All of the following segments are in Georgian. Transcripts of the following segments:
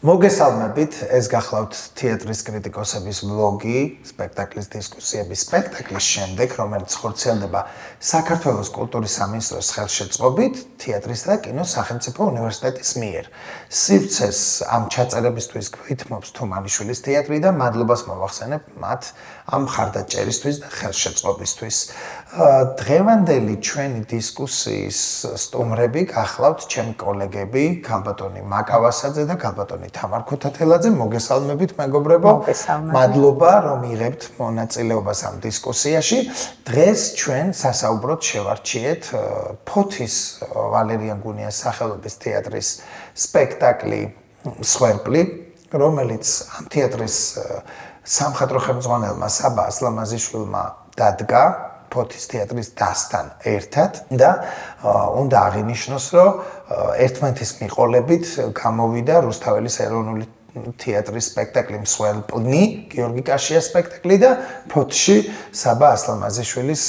მოგესალმებით, ეს გახლავთ თეატრის კრიტიკოსების ვლოგი, სპექტაკლის დისკუსიების სპექტაკლის შემდეგ, რომელიც ხორციელდება საქართველოს კულტურის სამინისტროს ხელშეწყობით თეატრისა და კინოს სახელმწიფო უნივერსიტეტის მიერ. სივრცეს ამ ჩაწერებისთვის გვითმობს თუმანიშვილის თეატრი და მადლობას მოვახსენებ მათ ამ მხარდაჭერისთვის და ხელშეწყობისთვის. დღევანდელი ჩვენი დისკუსიის სტუმრები გახლავთ ჩემი კოლეგები, ქალბატონი მაკავასაძე და ქალბატონი თამარ ქუთათელაძე. მოგესალმებით, მეგობრებო. მადლობა, რომ იღებთ მონაწილეობას ამ დისკუსიაში. დღეს ჩვენ სასაუბროდ შევარჩიეთ ფოთის ვალერიან გუნიას სახელობის თეატრის სპექტაკლი მსხვერპლი, რომელიც ამ თეატრის სამხატვრო ხელმძღვანელმა საბა ასლამაზიშვილმა დადგა ფოთის თეატრის დასთან ერთად და უნდა აღინიშნოს, რომ ერთმანეთის მიყოლებით გამოვიდა რუსთაველის ეროვნული თეატრის სპექტაკლი მსხვერპლი, გიორგი კაშიას სპექტაკლი და ფოთში საბა ასლამაზიშვილის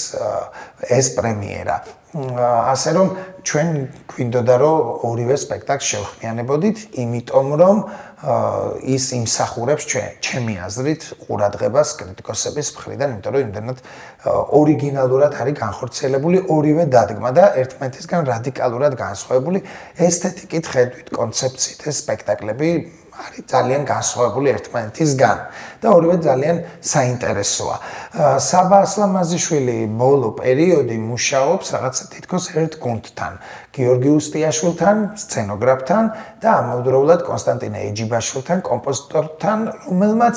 ეს პრემიერა. ასე რომ ჩვენ გვინდოდა რომ ორივე სპექტაკლს შევხმიანებოდით, იმიტომ რომ ის იმსახურებს ჩემი აზრით ყურადღებას კრიტიკოსების მხრიდან, იმიტომ რომ იმდენად ორიგინალურად არის განხორციელებული ორივე დადგმა და ერთმანეთისგან რადიკალურად განსხვავებული ესთეტიკით, ხედვით, კონცეფციით ეს სპექტაკლები არის ძალიან განსხვავებული ერთმანეთისგან და ორივე ძალიან საინტერესოა. საბა ასლამაზიშვილი ბოლო პერიოდი მუშაობს რაღაცა თითქოს ერთ გუნდთან, გიორგი უსტიაშვილთან, სცენოგრაფთან და ამავდროულად კონსტანტინე ეჯიბაშვილთან, კომპოზიტორთან, რომელმაც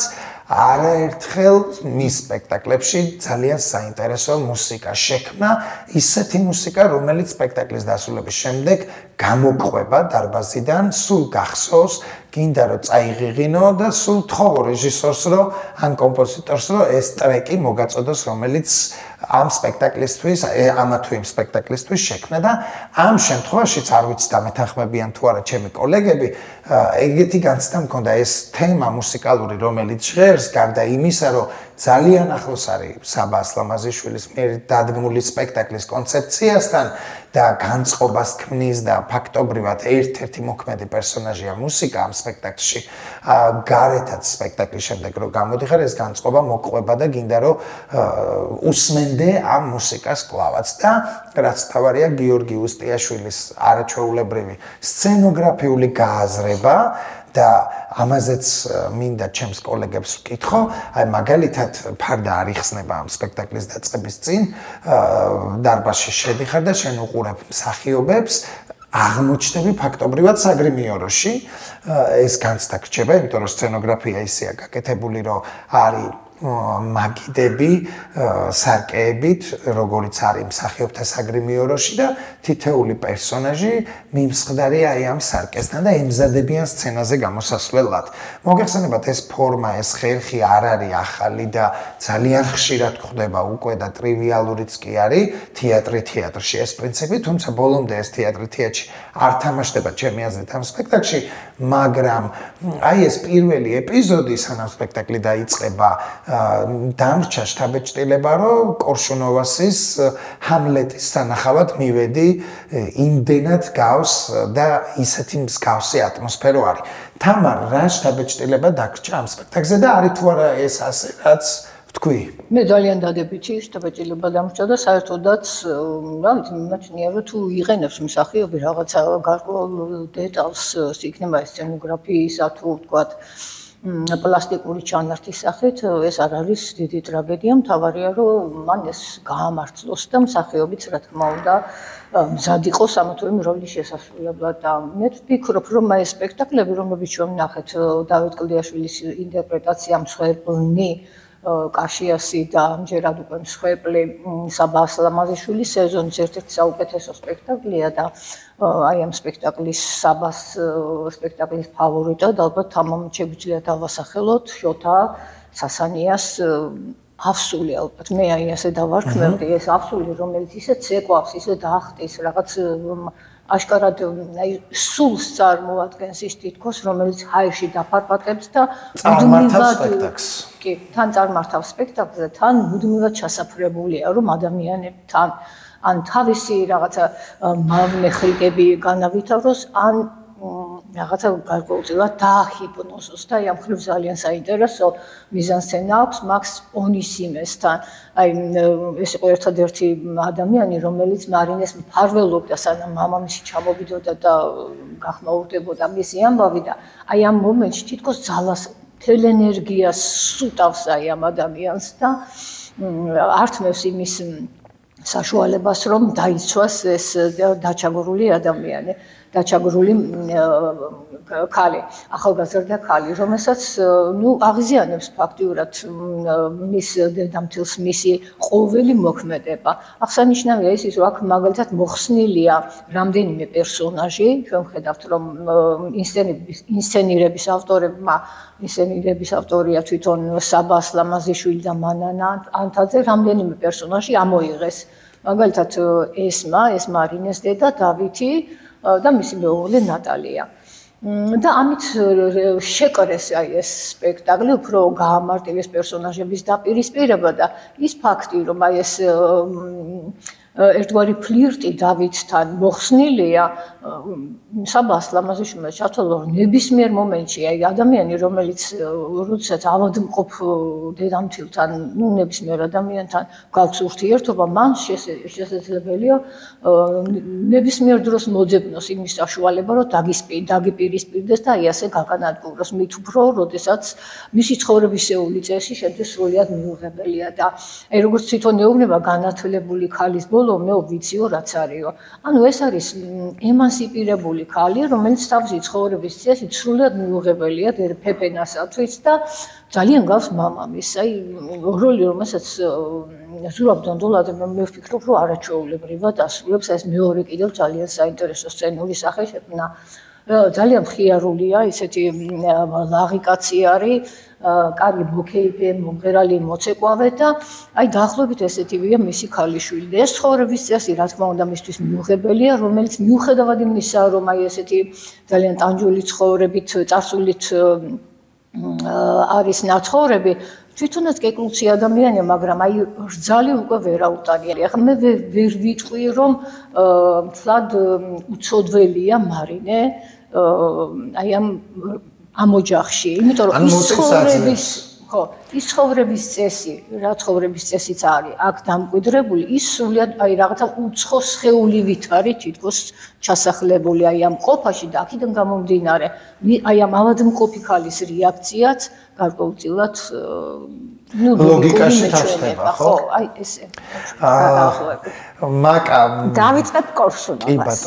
არაერთხელ მის სპექტაკლებში ძალიან საინტერესო მუსიკა შექმნა, ისეთი მუსიკა, რომელიც სპექტაკლის დასრულების შემდეგ გამოყვება დარბაზიდან, სულ გახსოვს, გინდა რომ წაიღიღინო და სულ თხოვო რეჟისორს, რომ ან კომპოზიტორს, რომ ეს ტრეკი მოგაწოდოს, რომელიც ამ სპექტაკლისთვის, ამა თუ იმ სპექტაკლისთვის შექმნა და ამ შემთხვევაშიც არ ვიცი დამეთანხმებიან თუ არა ჩემი კოლეგები, ეგეთი განცდა მქონდა ეს თემა მუსიკალური, რომელიც ჟღერს, გარდა იმისა, რომ ძალიან ახლოს არის საბა ასლამაზიშვილის მიერ დადგმული სპექტაკლის კონცეფციასთან და განწყობას ქმნის და ფაქტობრივად ერთ-ერთი მოქმედი პერსონაჟია მუსიკა ამ სპექტაკლში. გარეთაც სპექტაკლის შემდეგ რომ გამოდიხარ, ეს განწყობა მოყვება და გინდა რომ უსმენდე ამ მუსიკას კლავაც და რაც თავარია გიორგი უსტიაშვილის არაჩვეულებრივი სცენოგრაფიული გააზრება და ამაზეც მინდა ჩემს კოლეგებს ვკითხო, აი მაგალითად ფარდა არ იხსნება ამ სპექტაკლის დაწყების წინ, დარბაზში შედიხარ და შენ უყურებ მსახიობებს, აღმოჩნდები ფაქტობრივად საგრიმიოროში, ეს განცდა გრჩება, იმიტომ რომ სცენოგრაფია ისეა გაკეთებული, რომ არის მაგიდები სარკეებით, როგორიც არის მსახიობთა საგრიმიოროში და თითეული პერსონაჟი მიმსხდარია აი ამ სარკესთან და ემზადებიან სცენაზე გამოსასვლელად. მოგეხსენებათ, ეს ფორმა, ეს ხერხი არ არის ახალი და ძალიან ხშირად გვხდება უკვე და ტრივიალურიც კი არის თეატრში ეს პრინციპი, თუმცა ბოლომდე ეს თეატრში არ თამაშდება ჩემი აზრით ამ სპექტაკლში, მაგრამ აი ეს პირველი ეპიზოდი სანამ სპექტაკლი დაიწყება დამრჩა შთაბეჭდილება, რომ კორშუნოვასის ჰამლეტის სანახავად მივედი, იმდენად გავს და ისეთი მსგავსი ატმოსფერო არის. თამარ, რა შთაბეჭდილება დაგრჩა ამ სპექტაკლზე და არის თუ არა ეს ასე, რაც ვთქვი? მე ძალიან დადებითი შთაბეჭდილება დამრჩა და საერთოდაც, რა ვიცი, მიმაჩნია, რომ თუ იყენებს მსახიობი რაღაცა გარკვეულ დეტალს, იქნება სცენოგრაფიისა თუ ვთქვათ პლასტიკური ჩანართის სახით, ეს არ არის დიდი ტრაგედია, მთავარია რომ მან ეს გაამართლოს და მსახიობიც რა თქმა უნდა მზად იყოს ამა თუ იმ როლის შესასრულებლად და მე ვფიქრობ, რომ ეს სპექტაკლები, რომლებიც ჩვენ ვნახეთ დავით კლდიაშვილის ინტერპრეტაცია მსხვერპლი, კაშიასი და ამჯერად უკვე მსხვერპლი საბა ასლამაზიშვილის სეზონის ერთ-ერთი საუკეთესო სპექტაკლია და აი ამ სპექტაკლის საბას სპექტაკლის ფავორიტად ალბათ თამამ შეგვიძლია დავასახელოთ შოთა სასანიას ავსული ალბათ მე აი ასე დავარქმევდი ეს ავსული რომელიც ისე ცეკვავს ისე დაახტის რაღაც აშკარად აი სულს წარმოადგენს ის თითქოს რომელიც ჰაერში დაფარფატებს და წარმართავს სპექტაკლს კი თან წარმართავს სპექტაკლს და თან მუდმივად ჩასაფრებულია რომ ადამიანები თან ან თავისი რაღაცა მავნე ხრიკები განავითაროს ან რაღაცა გარკვეულწილად დააჰიპნოზოს და ამ ხრივ ძალიან საინტერესო მიზანსცენა აქვს მაქს ონისიმესთან. აი ეს იყო ერთადერთი ადამიანი, რომელიც მარინეს მფარველობდა, სანამ მამამისი ჩამოვიდოდა და გახმაურდებოდა მისი ამბავი და აი ამ მომენტში თითქოს ძალას, მთელ ენერგიას სუტავს აი ამ ადამიანს და ართმევს იმის საშუალებას, რომ დაიცვას ეს დაჩაგრული ადამიანი. დაჩაგრული ქალი, ახალგაზრდა ქალი, რომელსაც აღიზიანებს ფაქტიურად მის დედამთილს მისი ყოველი მოქმედება. აღსანიშნავია ის, რომ აქ მაგალითად მოხსნილია რამდენიმე პერსონაჟი, ჩვენ ვხედავთ, რომ ინსცენირების ავტორია თვითონ საბა ასლამაზიშვილი და მანანა ანთაძე, რამდენიმე პერსონაჟი ამოიღეს. მაგალითად ეს მარინეს დედა დავითი და მისი მეუღლე ნატალია. და ამით შეკრეს აი ეს სპექტაკლი, უფრო გაამარტივეს პერსონაჟების დაპირისპირება და ის ფაქტი, რომ აი ეს ერთგვარი ფლირტი დავითთან მოხსნილია, საბა ასლამაზიშვილმა ჩათვალა, რომ ნებისმიერ მომენტში აი ადამიანი, რომელიც როდესაც ავადმყოფ დედამთილთან, ნებისმიერ ადამიანთან გაქვს ურთიერთობა, მან შესაძლებელია ნებისმიერ დროს მოძებნოს იმის საშუალება, რომ დაგიპირისპირდეს და აი ასე გაგანადგუროს, მით უფრო, როდესაც მისი ცხოვრებისეული წესი შემთხვევით სრულად მიუღებელია და აი როგორც თვითონ ეუბნება განათლებული ქალის ბოლო მე ვიციო რაც არისო. ანუ ეს არის ემანსიპირებული ქალი, რომელიც თავისი ცხოვრების წესით სრულად მიუღებელია ფეფენასათვის და ძალიან გავს მამამისს. აი როლი, რომელსაც ზურაბ დონდოლაძე მე ვფიქრობ, რომ არაჩვეულებრივად ასრულებს, ეს მეორე კიდევ ძალიან საინტერესო სცენური სახე შექმნა. ძალიან მხიარულია, ისეთი ლაღი კაცი არის, კარგი მოკეიფე, მომღერალი, მოცეკვავე და აი დაახლოებით ესეთივეა მისი ქალიშვილი. და ეს ცხოვრების წესი, რა თქმა უნდა, მისთვის მიუღებელია, რომელიც მიუხედავად იმისა, რომ აი ესეთი ძალიან ტანჯული ცხოვრებით, წარსულით არის ნაცხოვრები, თვითონაც კეკლუცი ადამიანია, მაგრამ აი რძალი უკვე ვერ აუტანია. ახლა მე ვერ ვიტყვი, რომ თლად უცოდველია მარინე აი ამ ოჯახში, იმიტომ რომ ის ცხოვრების წესი, რა ცხოვრების წესიც არის, აქ დამკვიდრებული, ის სულიად აი რაღაცა უცხო სხეულივით არის თითქოს ჩასახლებული აი ამ ყოფაში და აქედან გამომდინარე, აი ამ ავადმყოფი ქალის რეაქციაც გარკვეულწილად ლოგიკაში თავსდება, ხო? აი ესე. მაკა დავიწყებ კორშუნობას.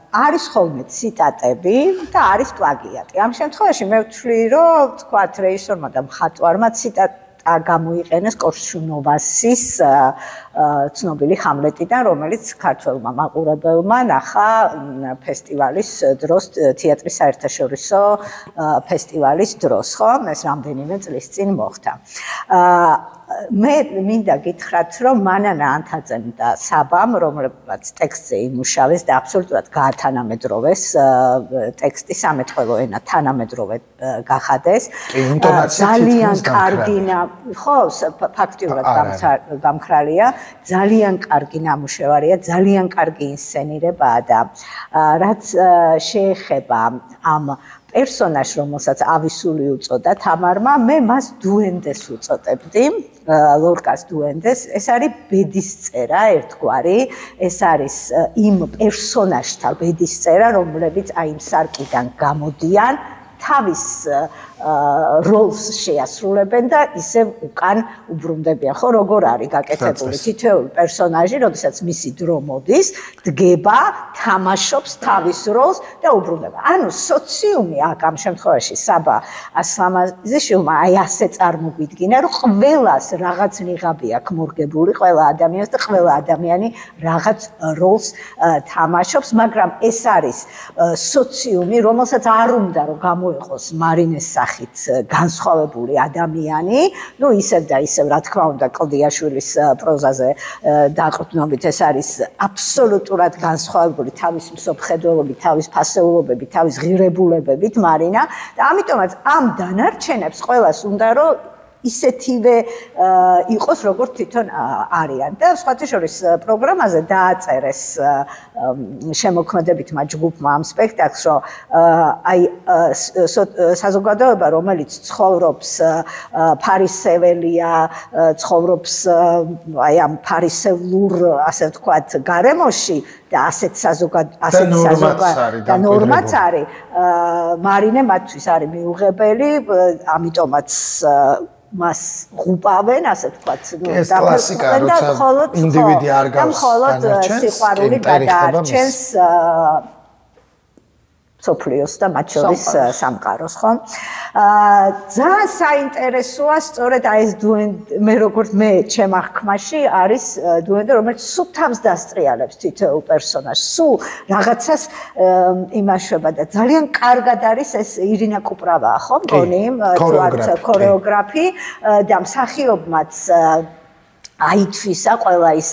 არის ხოლმე ციტატები და არის პლაგიატი. ამ შემთხვევაში მე ვთვლი, რომ თქვათ რეჟისორმა და მხატვარმა ციტატა გამოიყენეს კორშუნოვასის ცნობილი ჰამლეტიდან, რომელიც ქართველმა მაყურებელმა ნახა ფესტივალის დროს, თეატრის საერთაშორისო ფესტივალის დროს, ხო? ეს რამდენიმე წლის წინ მოხდა. მე მინდა გითხრათ, რომ მანანა ანთაძემ და საბამ, რომლებმაც ტექსტზე იმუშავეს და აბსოლუტურად გაათანამედროვეს ტექსტი სამეთხვევო ენა თანამედროვე გახადეს. ძალიან კარგი, ხო, ფაქტიურად გამხრალია, ძალიან კარგი ნამუშევარია, ძალიან კარგი ინსცენირებაა და რაც შეეხება ამ პერსონაჟს, რომელსაც ავისული უწოდა თამარმა, მე მას დუენდეს უწოდებდი, ლორკას დუენდეს. ეს არის ბედისწერა ერთგვარი, ეს არის იმ პერსონაჟთა ბედისწერა, რომლებიც აი იმ სარკიდან გამოდიან, თავის როლს შეასრულებენ და ისევ უკან უბრუნდებიან. ხო, როგორ არის გაკეთებული თითოეული პერსონაჟი, როდესაც მისი დრო მოდის, დგება, თამაშობს თავის როლს და უბრუნდება. ანუ სოციუმი აქ ამ შემთხვევაში საბა ასლამაზიშვილმა აი ასე წარმოგვიდგინა, რომ ყველას რაღაც ნიღაბი აქვს მორგებული, ყველა ადამიანს და ყველა ადამიანი რაღაც როლს თამაშობს, მაგრამ ეს არის სოციუმი, რომელსაც არ უნდა რომ გამოიყოს მარინეს სახით განსხვავებული ადამიანი, ну ისევ და ისევ რა თქმა უნდა კლდიაშვილის პროზაზე დაყრდნობით ეს არის აბსოლუტურად განსხვავებული თავის მსოფლმხედველობით, თავის ფასეულობებით, თავის ღირებულებებით მარინა და ამიტომაც ამ დანარჩენებს ყველას უნდა რომ ისეთივე იყოს როგორც თვითონ არიან და სხვათა შორის პროგრამაზე დააწერეს შემოქმედებითმა ჯგუფმა ამ სპექტაკლს რომ აი საზოგადოება რომელიც ცხოვრობს ფარისეველია ცხოვრობს აი ამ ფარისევლურ ასე ვთქვათ გარემოში და ასეთ საზოგადოება და ნორმაც არის მარინე მათთვის არის მიუღებელი ამიტომაც მას ღუპავენ ასე ვთქვათ ეს კლასიკა როცა ინდივიდი არ გავს განარჩენს სიყვარული გადაარჩენს სოფლიოს და მათ შორის სამყაროს ხო? ძალიან საინტერესოა სწორედ აი ეს მე როგორც მე ჩემ აღქმაში არის დუენდე რომელიც სულ თავს დასტრიალებს თითოეულ პერსონაჟს სულ რაღაცას იმაშვება და ძალიან კარგად არის ეს ირინა კუპრავაა ხო მგონი ქორეოგრაფი და მსახიობმაც აითვისა ყველა ის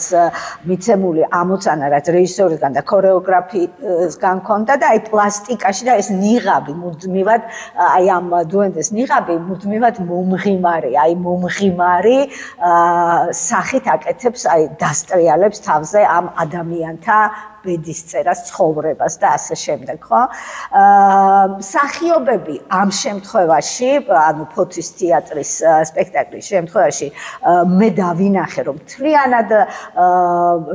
მიცემული ამოცანა რაც რეჟისორისგან და ქორეოგრაფისგან ქონდა და აი პლასტიკაში და ეს ნიღაბი მუდმივად აი ამ დუენდეს ნიღაბი მუდმივად მომღიმარი აი მომღიმარი სახით აკეთებს აი დასტრიალებს თავზე ამ ადამიანთა ბედისწერას ცხოვრებას და ასე შემდეგ ხო მსახიობები ამ შემთხვევაში ანუ ფოთის თეატრის სპექტაკლის შემთხვევაში მე დავინახე რომ მთლიანად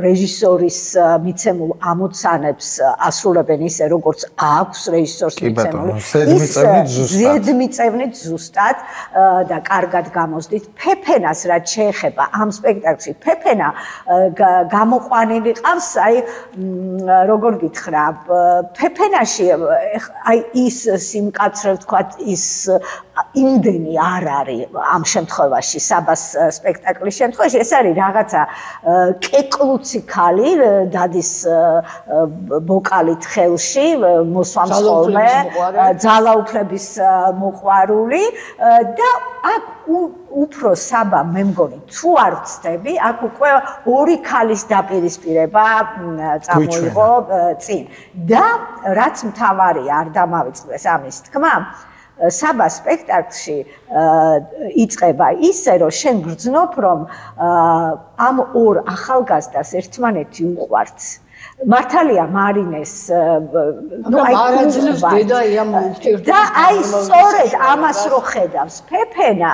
რეჟისორის მიცემულ ამოცანებს ასრულებენ ისე როგორც აქვს რეჟისორს მიცემული ზედმიწევნით ზუსტად და კარგად გამოსდით ფეფენას რაც შეეხება ამ სპექტაკლში ფეფენა გამოყვანილი ყავს აი როგორ გითხრა ფეფენაში აი ის სიმკაცრე ვთქვათ ის იმდენი არ არის ამ შემთხვევაში საბას სპექტაკლის შემთხვევაში ეს არის რაღაცა კეკლუცი ქალი დადის ბოკალით ხელში მოსვამს ხოლმე ძალაუფლების მოყვარული და აქ უფრო საბა მე მგონი თუ არ ვწდები აქ უკვე ორი ქალის დაპირისპირება წამოიღო წინ და რაც მთავარია არ დამავიწყდეს ამის თქმა საბა სპექტაკლში იწყება ისე რომ შენ გრძნობ რომ ამ ორ ახალგაზრდას ერთმანეთი უყვართ მართალია მარინეს ნუ აი არაძლევს დედა ამ ურთიერთობას და აი სწორედ ამას რო ხედავს ფეფენა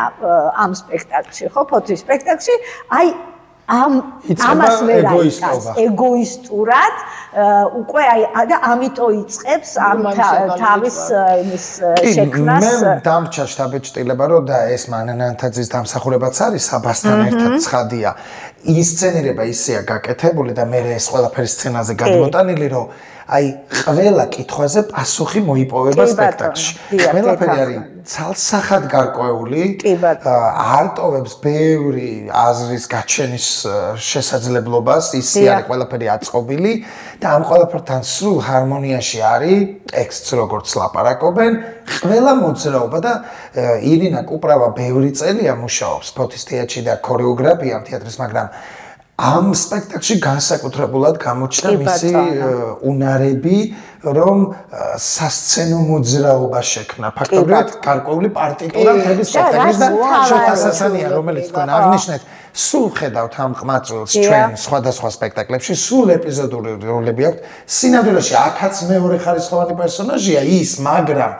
ამ სპექტაკლში ხო ფოთის სპექტაკლში აი ამას ვერაიტას ეგოისტურად უკვე აი და ამიტომ იწყებს ამ თავის იმის შექმნას მე დამრჩა შთაბეჭდილება რომ და ეს მანანანთაძის დამსახურებაც არის საბასთან ერთად ცხადია ინსცენირება ისეა გაკეთებული და მე ეს ყველაფერი სცენაზე გადმოტანილი რომ აი ყველა კითხვაზე პასუხი მოიპოვება სპექტაკლში. ყველაფერი არის ცალსახად გარკვეული, არ ტოვებს ბევრი აზრის გაჩენის შესაძლებლობას, ისე არის ყველაფერი აწყობილი და ამ ყველაფერთან სრულ ჰარმონიაში არის ტექსტს როგორც ლაპარაკობენ, ყველა მოძრაობა და ირინა კუპრავა ბევრი წელია მუშაობს ფოთის თეატრში და ქორეოგრაფია თეატრის, მაგრამ ამ სპექტაკლში განსაკუთრებულად გამოჩნდა მისი უნარები, რომ სასცენო მოძრაობა შექმნა. ფაქტობრივად გარკვეული პარტიტურა მთელი სპექტაკლის და შოთასასანია, რომელიც თქვენ აღნიშნეთ, სულ ხედავთ ამ ყმაწვილს ჩვენ სხვადასხვა სპექტაკლებში, სულ ეპიზოდური როლები აქვს. სინამდვილეში აქაც მეორე ხარისხოვანი პერსონაჟია ის, მაგრამ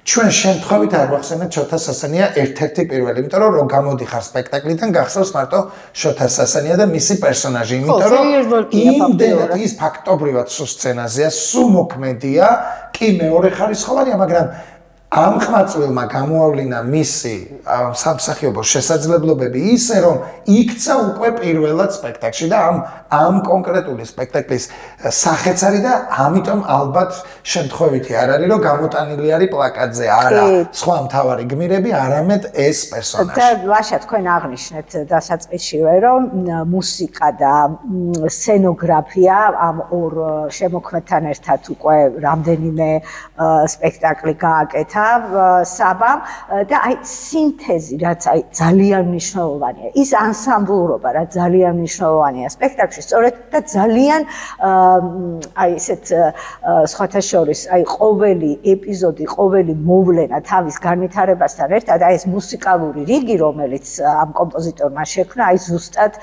ჩვენ შემთხვევით არ ვახსენეთ შოთა სასანია ერთ-ერთი პირველი, იმიტომ რომ გამოდიხარ სპექტაკლიდან გახსოვს მარტო შოთა სასანია და მისი პერსონაჟი, იმიტომ რომ იმდენად ის ფაქტობრივად სულ სცენაზეა, სულ მოქმედია, კი მეორე ხარისხოვანია, მაგრამ ამ ყმაწვილმა გამოავლინა მისი სამსახიობო შესაძლებლობები ისე რომ იქცა უკვე პირველად სპექტაკლში და ამ კონკრეტული სპექტაკლის სახეც არის და ამიტომ ალბათ შემთხვევითი არ არის რომ გამოტანილი არის პლაკატზე არა სხვა მთავარი გმირები არამედ ეს პერსონაჟი და ვაშა თქვენ აღნიშნეთ დასაწყისშივე რომ მუსიკა და სცენოგრაფია ამ ორ შემოქმედთან ერთად უკვე რამდენიმე სპექტაკლი გააკეთა გაკეთა საბამ და აი სინთეზი რაც აი ძალიან მნიშვნელოვანია ის ანსამბლურობა რაც ძალიან მნიშვნელოვანია სპექტაკლში სწორედ და ძალიან აი ესეთ სხვათა შორის აი ყოველი ეპიზოდი ყოველი მოვლენა თავის განვითარებასთან ერთად აი ეს მუსიკალური რიგი რომელიც ამ კომპოზიტორმა შექმნა აი ზუსტად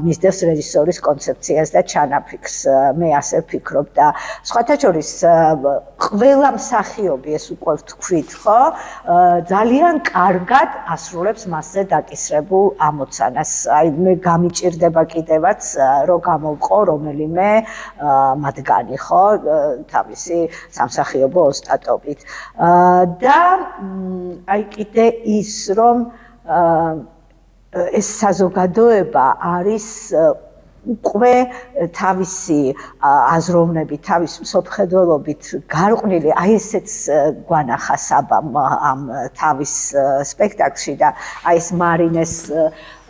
მისდევს რეჟისორის კონცეფციას და ჩანაფიქრს მე ასე ვფიქრობ და სხვათა შორის ყველა მსახიობი ეს უკვე ვთქვით ხო ძალიან კარგად ასრულებს მასზე დაკისრებულ ამოცანას აი მე გამიჭირდება კიდევაც რომ გამოვყო რომელიმე მათგანი ხო თავისი სამსახიობო ოსტატობით და აი კიდე ის რომ ეს საზოგადოება არის უკვე თავისი აზროვნებით, თავის მსოფლმხედველობით გარყვნილი, აი ესეც გვანახა საბამ ამ თავის სპექტაკლში და აი ეს მარინეს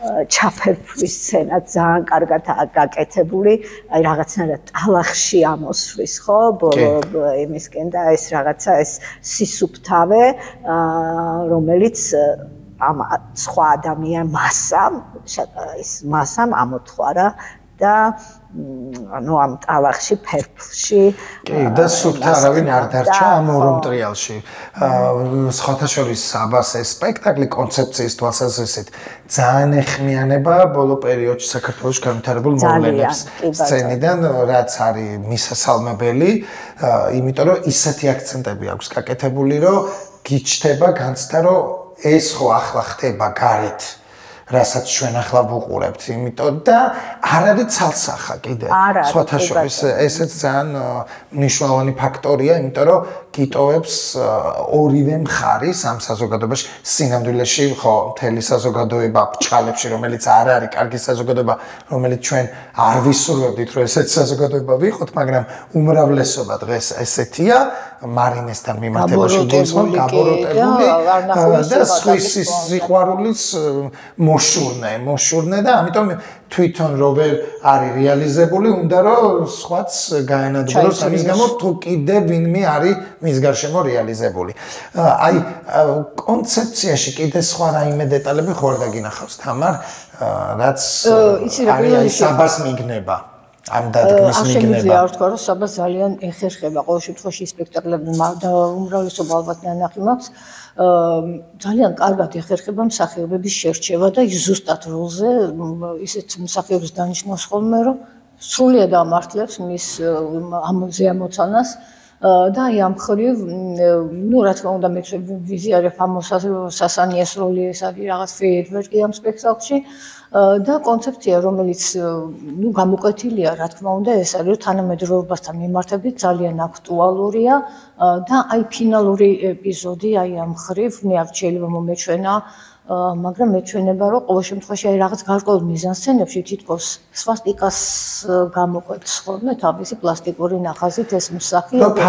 ჩაფერფვის სცენა ძალიან კარგად გაკეთებული, აი რაღაცნაირად ტალახში ამოსვლის, ხო, იმისკენ და ეს რაღაცა ეს სისუფთავე, რომელიც ამ სხვა ადამიან მასამ ამოთხვარა და ну am ტალახში ფერფლში კი და სუფთა არავინ არ დარჩა ამ ორ მტრიალში სხვათა შორის საბას ეს სპექტაკლი კონცეფციის თვალსაზრისით ძალიან ეხმიანება ბოლო პერიოდში საქართველოში განვითარებულ მოვლენებს სცენიდან რაც არის მისასალმებელი იმიტომ რომ ისეთი აქცენტები აქვს გაკეთებული რომ გიჩნდება განცდა რომ ეს ხო ახლა ხდება გარეთ რასაც ჩვენ ახლა ვუყურებთ, იმიტომ და არ არის ცალსახა კიდე. სხვათა შორის ესეც ძალიან მნიშვნელოვანი ფაქტორია, იმიტომ რომ გიტოვებს ორივე მხარის ამ საზოგადოებაში, სინამდვილეში ხო, მთელი საზოგადოება ბრჭყალებში, რომელიც არ არის კარგი საზოგადოება, რომელიც ჩვენ არ ვისურვებდით, რომ ესეთ საზოგადოება ვიყოთ, მაგრამ უმრავლესობა დღეს ესეთია, მარინესთან მიმართებაში გულისხმობ, გაბოროტებული და სხვის სიყვარულის მოშურნე და ამიტომ თვითონ რო ვერ არის რეალიზებული, უნდა რომ სხვაც გაენადგუროს ამის გამო თუ კიდე ვინმე არის მის გარშემო რეალიზებული. აი კონცეფციაში კიდე სხვა რაიმე დეტალები ხო არ დაგინახავს თამარ, რაც არის საბას მიგნება. ამ დადგმის მიგნება. არ თქვა რომ საბას ძალიან ეხერხება ყოველ შემთხვევაში სპექტაკლები და უმრავლესობა ალბათ ნანახი მაქვს. ძალიან კარგად ეხერხება მსახიობების შერჩევა და ის ზუსტად როლზე ისეთ მსახიობს დანიშნავს ხოლმე რომ სრულიად ამართლებს მის ამოცანას და აი ამ ხრივ ну რა თქმა უნდა მე ვიზიარებ ამ სასანიეს როლი ეს არის რაღაც ფეიერვერკი ამ სპექტაკლში და კონცეფცია რომელიც ну გამოკვეთილია რა თქმა უნდა ეს არის რომ თანამედროვეობასთან მიმართებით ძალიან აქტუალურია და აი ფინალური ეპიზოდი აი ამ ხრივ მე არ შეიძლება მომეჩვენა მაგრამ მეჩვენება რომ ყოველ შემთხვევაში აი რაღაც გარკვეულ მიზანსცენებში თითქოს სვასტიკას გამოკვეთს ხოლმე თავისი პლასტიკური ნახაზით ეს მსახიობი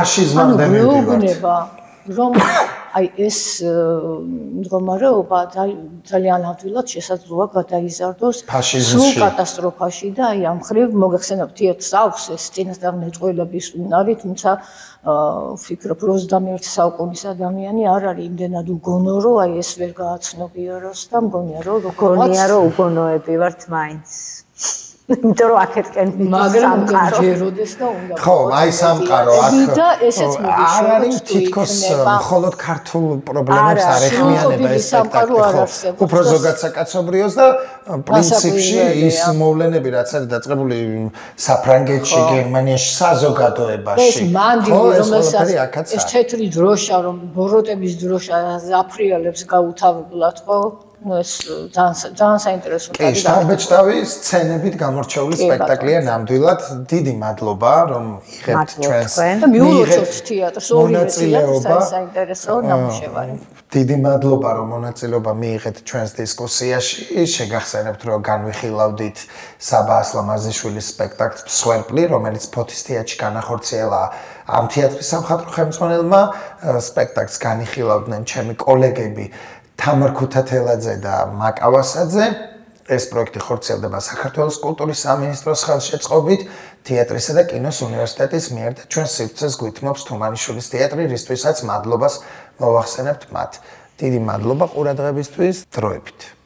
რომ აი ეს მდგომარეობა ძალიან ადვილად შესაძლოა გადაიზარდოს სულ კატასტროფაში და აი ამ ხრივ მოგეხსენებთ ერთ სახლს ეს წინასწარ მეწყვილების უნარი თუმცა ვფიქრობ რომ 21 საუკუნის ადამიანი არ არის იმდენად უგონო რომ აი ეს ვერ გააცნობიეროს და მგონია რომ უგონოები ვართ მაინც იმიტომ რომ აქეთკენ მაგრამ ჯეროდეს და უნდა ხო აი სამყარო აქ და ესეც არ არის თითქოს მხოლოდ ქართულ პრობლემებს არ ეხმიანება ეს სპექტაკლი უფრო ზოგად საკაცობრიოს და პრინციპში ის მოვლენები რაც არის დაწყებული საფრანგეთში გერმანიაში საზოგადოებაში ეს მანდილი რომელსაც ეს თეთრი დროშა რომ ბოროტების დროშა აფრიალებს გაუთავებლად ხო ну ეს ძალიან საინტერესო კარგი შტაბ-ბეჭდავი სცენებით გამორჩეული სპექტაკლია ნამდვილად დიდი მადლობა რომ იღებთ ჩვენს და მიულოცოთ თეატრს ორივე თეატრს საინტერესო ნამუშევარი დიდი მადლობა რომ მონაწილეობა მიიღეთ ჩვენს დისკუსიაში შეგახსენებთ რომ განვიხილავდით საბა ასლამაზიშვილის სპექტაკლს მსხვერპლი რომელიც ფოთის თეატრში განახორციელა ამ თეატრის სამხატვრო ხელმძღვანელმა სპექტაკლს განიხილავდნენ ჩემი კოლეგები თამარ ქუთათელაძე და მაკავასაძე ეს პროექტი ხორციელდება საქართველოს კულტურის სამინისტროს ხელშეწყობით თეატრისა და კინოს უნივერსიტეტის მიერ და ჩვენ სივრცეს გვითმობს თუმანიშვილის თეატრი რისთვისაც მადლობას მოვახსენებთ მათ. დიდი მადლობა ყურადღებისთვის, დროებით.